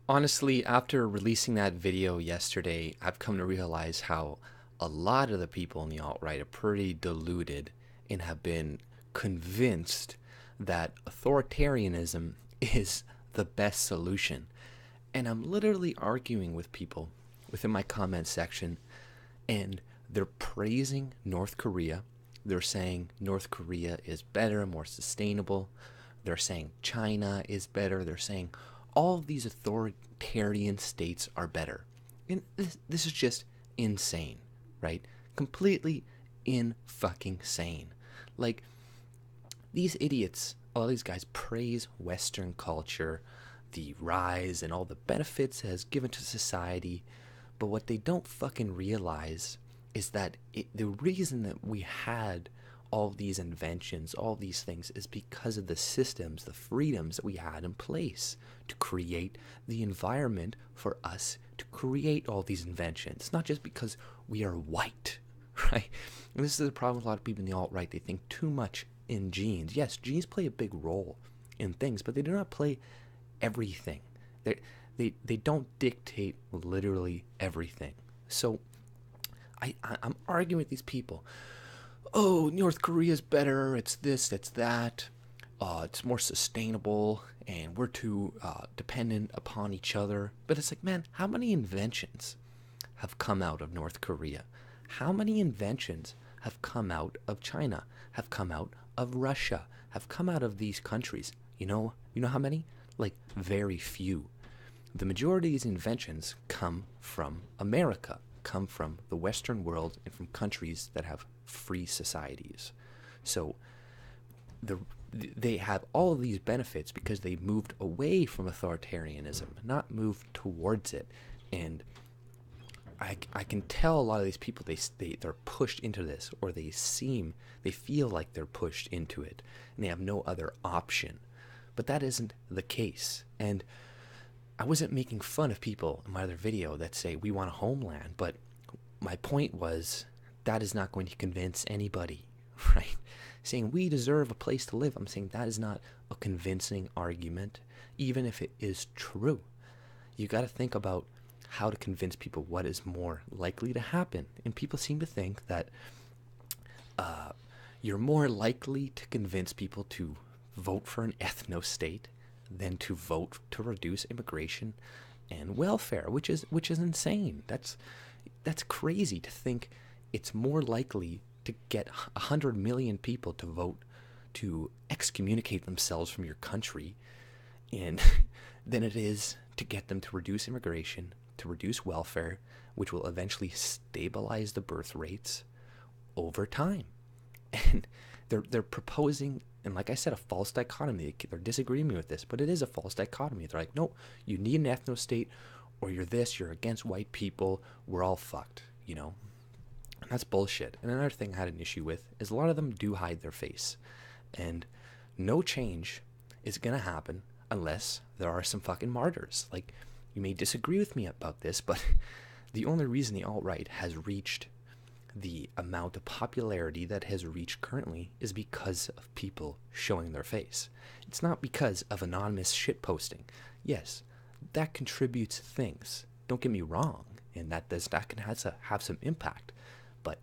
Honestly, after releasing that video yesterday, I've come to realize how a lot of the people in the alt-right are pretty deluded and have been convinced that authoritarianism is the best solution. And I'm literally arguing with people within my comment section, and they're praising North Korea. They're saying North Korea is better, more sustainable. They're saying China is better. They're saying all of these authoritarian states are better. And this is just insane, right? Completely in fucking sane. Like, these idiots, all these guys praise Western culture, the rise and all the benefits it has given to society, but what they don't fucking realize is that the reason that we had all these inventions, all these things, is because of the systems, the freedoms that we had in place to create the environment for us to create all these inventions. It's not just because we are white, right? And this is the problem with a lot of people in the alt-right. They think too much in genes. Yes, genes play a big role in things, but they do not play everything. They don't dictate literally everything. So I'm arguing with these people. Oh, North Korea's better. It's this, it's that. It's more sustainable, and we're too dependent upon each other. But it's like, man, how many inventions have come out of North Korea? How many inventions have come out of China? Have come out of Russia? Have come out of these countries? You know how many? Like, very few. The majority of these inventions come from America, come from the Western world, and from countries that have free societies. So they have all of these benefits because they moved away from authoritarianism, not moved towards it. And I can tell a lot of these people, they're pushed into this, or they feel like they're pushed into it, and they have no other option. But that isn't the case. And I wasn't making fun of people in my other video that say we want a homeland, but my point was that is not going to convince anybody, right? Saying we deserve a place to live, I'm saying that is not a convincing argument, even if it is true. You got to think about how to convince people what is more likely to happen. And people seem to think that you're more likely to convince people to vote for an ethno-state than to vote to reduce immigration and welfare, which is insane. That's crazy to think it's more likely to get 100 million people to vote to excommunicate themselves from your country and than it is to get them to reduce immigration, to reduce welfare, which will eventually stabilize the birth rates over time. And they're proposing, and like I said, a false dichotomy. They're disagreeing with this, but it is a false dichotomy. They're like, no, you need an ethno state, or you're this, you're against white people, we're all fucked, And that's bullshit. And another thing I had an issue with is a lot of them do hide their face. And no change is going to happen unless there are some fucking martyrs. Like, you may disagree with me about this, but the only reason the alt-right has reached the amount of popularity that has reached currently is because of people showing their face. It's not because of anonymous shitposting. Yes, that contributes things. Don't get me wrong, and that can have some impact. But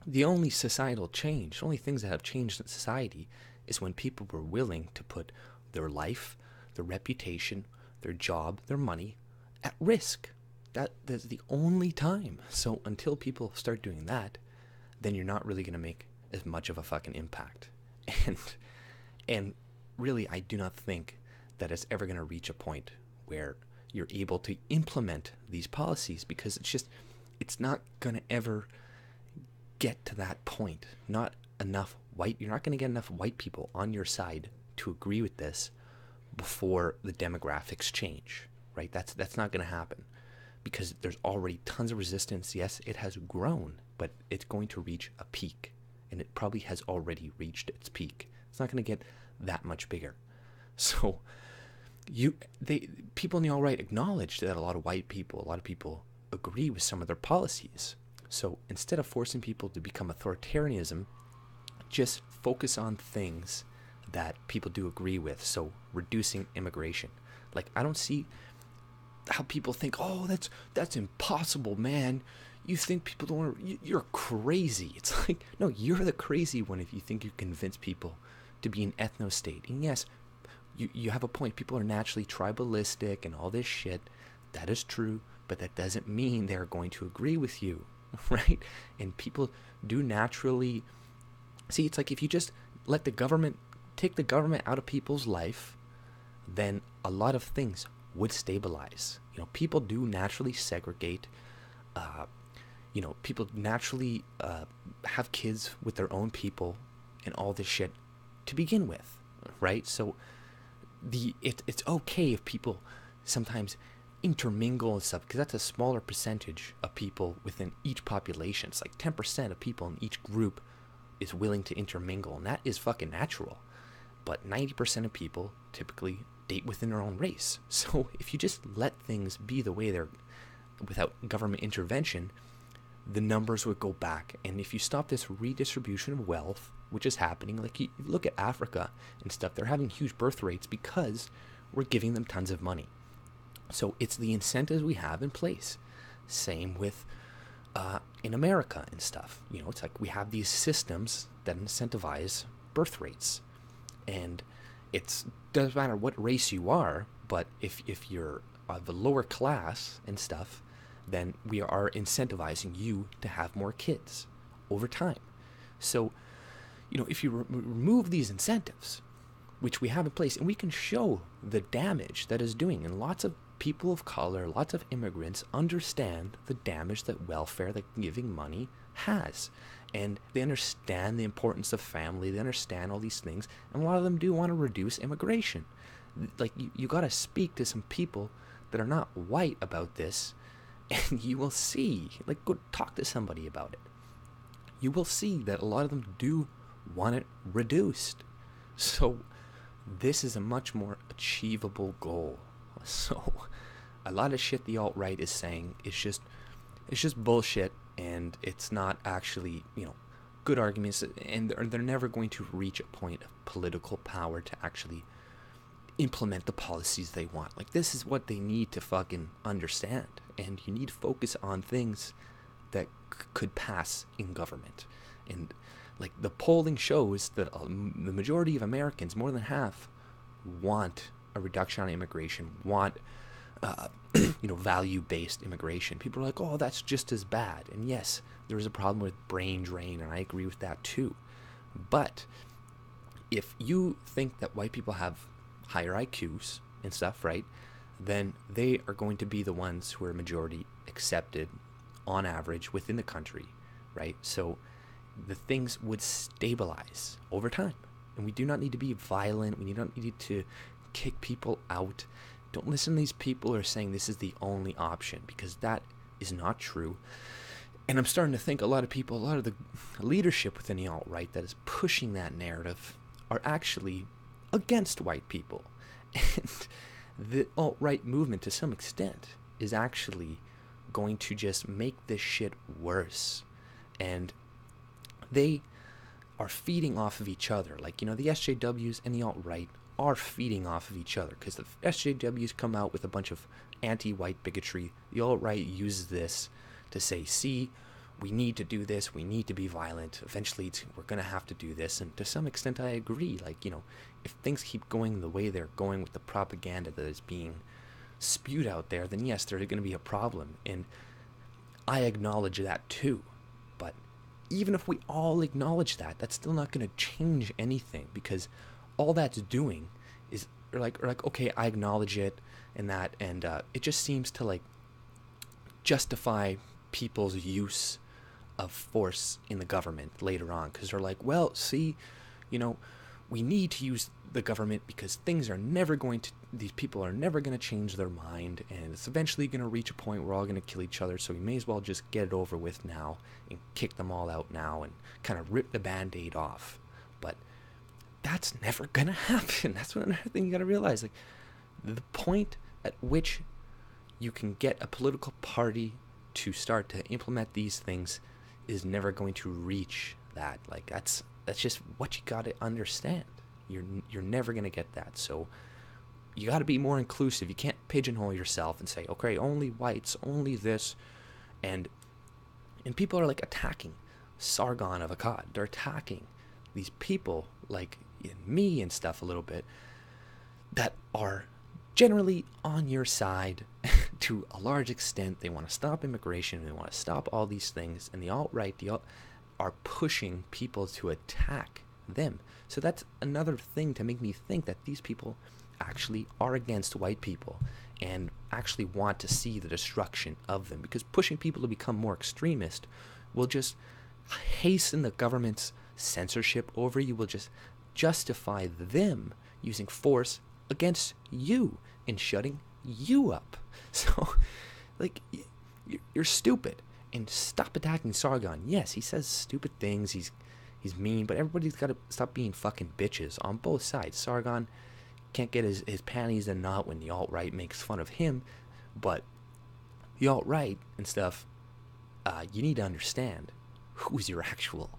the only societal change, the only things that have changed in society is when people were willing to put their life, their reputation, their job, their money at risk. That's the only time. So until people start doing that, then you're not really going to make as much of a fucking impact. And really, I do not think that it's ever going to reach a point where you're able to implement these policies, because it's not going to ever get to that point. You're not going to get enough white people on your side to agree with this before the demographics change, right? That's not going to happen, because there's already tons of resistance. Yes, it has grown, but it's going to reach a peak, and it probably has already reached its peak. It's not going to get that much bigger. So people in the alt-right acknowledge that a lot of people agree with some of their policies. So instead of forcing people to become authoritarianism, just focus on things that people do agree with. So reducing immigration. Like, I don't see how people think, oh, that's impossible, man. You think people don't want to, you're crazy. It's like, no, you're the crazy one if you think you convince people to be an ethno state. And yes, you have a point. People are naturally tribalistic and all this shit. That is true, but that doesn't mean they're going to agree with you, right? And people do naturally see. It's like if you just let the government take the government out of people's life, then a lot of things would stabilize. People do naturally segregate. People naturally have kids with their own people and all this shit to begin with, right? So it's okay if people sometimes intermingle and stuff, because that's a smaller percentage of people within each population. It's like 10% of people in each group is willing to intermingle, and that is fucking natural. But 90% of people typically date within their own race. So if you just let things be the way they're without government intervention, the numbers would go back. And if you stop this redistribution of wealth, which is happening, like you look at Africa and stuff, they're having huge birth rates because we're giving them tons of money. So it's the incentives we have in place. Same with in America and stuff. It's like we have these systems that incentivize birth rates. And it doesn't matter what race you are, but if you're of the lower class and stuff, then we are incentivizing you to have more kids over time. So, if you remove these incentives, which we have in place, and we can show the damage that is doing, and lots of people of color, lots of immigrants understand the damage that welfare, that giving money has. And they understand the importance of family, they understand all these things, and a lot of them do want to reduce immigration. Like, you got to speak to some people that are not white about this, and you will see, like, go talk to somebody about it. You will see that a lot of them do want it reduced. So this is a much more achievable goal. So a lot of shit the alt-right is saying is just bullshit, and it's not actually, good arguments, and they're never going to reach a point of political power to actually implement the policies they want. Like, this is what they need to fucking understand, and you need to focus on things that could pass in government. And like, the polling shows that the majority of Americans, more than half, want a reduction on immigration, want value-based immigration. People are like, oh, that's just as bad. And yes, there is a problem with brain drain, and I agree with that too. But if you think that white people have higher IQs and stuff, right, then they are going to be the ones who are majority accepted on average within the country, right? So the things would stabilize over time. And we do not need to be violent. We do not need to kick people out. Don't listen to these people who are saying this is the only option, because that is not true. And I'm starting to think a lot of people, a lot of the leadership within the alt-right that is pushing that narrative are actually against white people. And the alt-right movement, to some extent, is actually going to just make this shit worse. And they are feeding off of each other. Like, the SJWs and the alt-right are feeding off of each other, because the SJWs come out with a bunch of anti-white bigotry. The alt-right uses this to say, see, we need to do this, we need to be violent, eventually we're going to have to do this. And to some extent I agree. Like, if things keep going the way they're going with the propaganda that is being spewed out there, then yes, there's going to be a problem. And I acknowledge that too. But even if we all acknowledge that, that's still not going to change anything, because all that's doing is, or like, okay, I acknowledge it and that, and it just seems to like justify people's use of force in the government later on, because they're like, well, see, we need to use the government because things are never going to, these people are never going to change their mind, and it's eventually going to reach a point where we're all going to kill each other, so we may as well just get it over with now and kick them all out now and kind of rip the band-aid off. But that's never going to happen. That's another thing you got to realize. Like, the point at which you can get a political party to start to implement these things is never going to reach that. Like, that's just what you got to understand. You're never going to get that. So you got to be more inclusive. You can't pigeonhole yourself and say, okay, only whites, only this. And people are like attacking Sargon of Akkad. They're attacking these people like me and stuff a little bit that are generally on your side to a large extent. They want to stop immigration. They want to stop all these things. And the alt-right are pushing people to attack them. So that's another thing to make me think that these people actually are against white people and actually want to see the destruction of them, because pushing people to become more extremist will just hasten the government's censorship over you, will just justify them using force against you and shutting you up. So, like, you're stupid, and stop attacking Sargon. Yes, he says stupid things, he's mean, but everybody's got to stop being fucking bitches on both sides. Sargon can't get his panties in a knot when the alt-right makes fun of him, but the alt-right and stuff, you need to understand who's your actual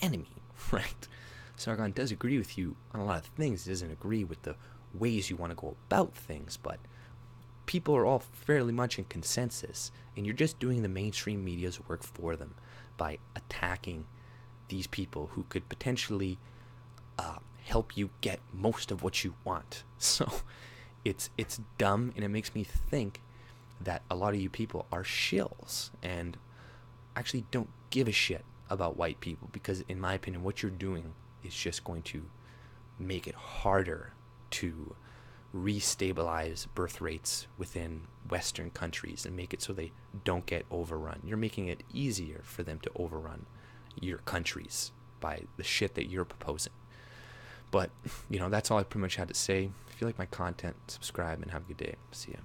enemy, right? Sargon does agree with you on a lot of things. He doesn't agree with the ways you want to go about things, but people are all fairly much in consensus, and you're just doing the mainstream media's work for them by attacking these people who could potentially help you get most of what you want. So it's dumb, and it makes me think that a lot of you people are shills and actually don't give a shit about white people, because in my opinion what you're doing is just going to make it harder to restabilize birth rates within Western countries and make it so they don't get overrun. You're making it easier for them to overrun your countries by the shit that you're proposing. But, that's all I pretty much had to say. If you like my content, subscribe and have a good day. See ya.